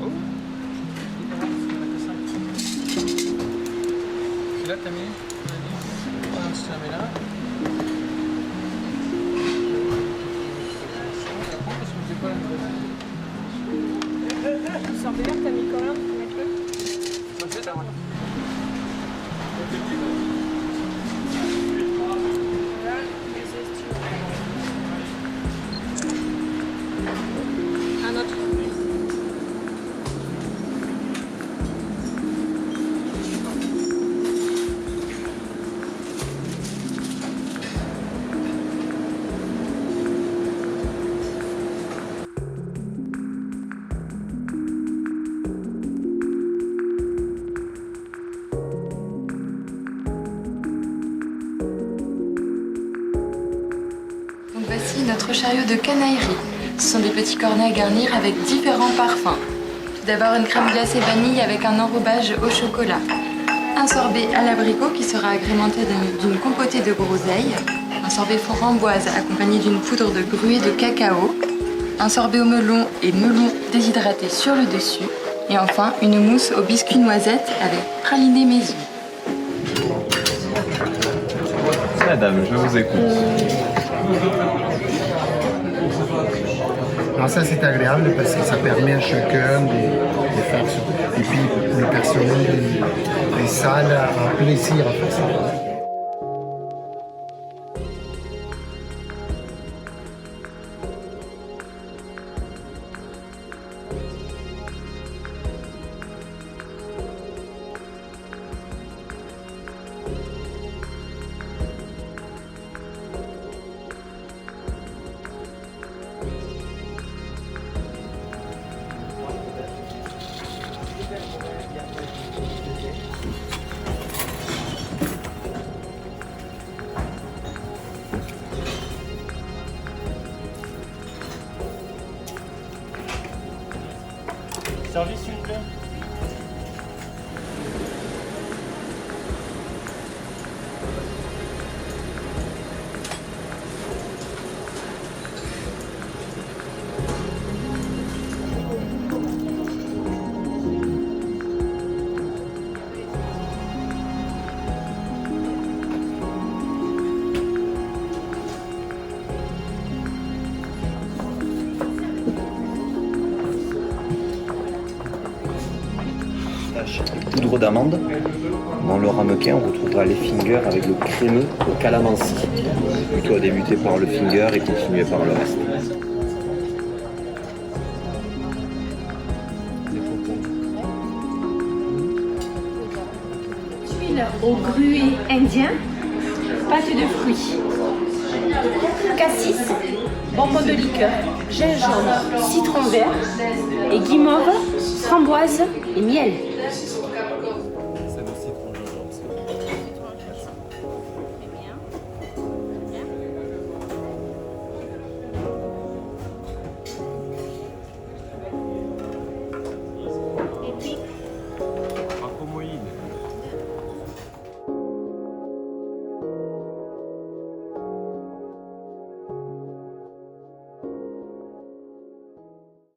Oh. Là, t'as mis? Voilà, tu la mets là. Tu sors bien, t'as mis combien? Ça fait ta main. Un autre. Donc voici notre chariot de canaillerie. Ce sont des petits cornets à garnir avec différents parfums. Tout d'abord une crème glacée vanille avec un enrobage au chocolat. Un sorbet à l'abricot qui sera agrémenté d'une compotée de groseille. Un sorbet framboise accompagné d'une poudre de gruau de cacao. Un sorbet au melon et melon déshydraté sur le dessus. Et enfin une mousse au biscuit noisette avec praliné maison. Madame, je vous écoute. Alors ça c'est agréable parce que ça permet à chacun de faire ça. Et puis pour le personnel des salles a plaisir à faire ça. Service, s'il vous plaît. Poudre d'amande. Dans le ramequin, on retrouvera les fingers avec le crémeux au calamansi. Plutôt à débuter par le finger et continuer par le reste. Tuile au gruau indien, pâte de fruits, cassis, bonbons de liqueur, gingembre, citron vert et guimauve, framboise et miel.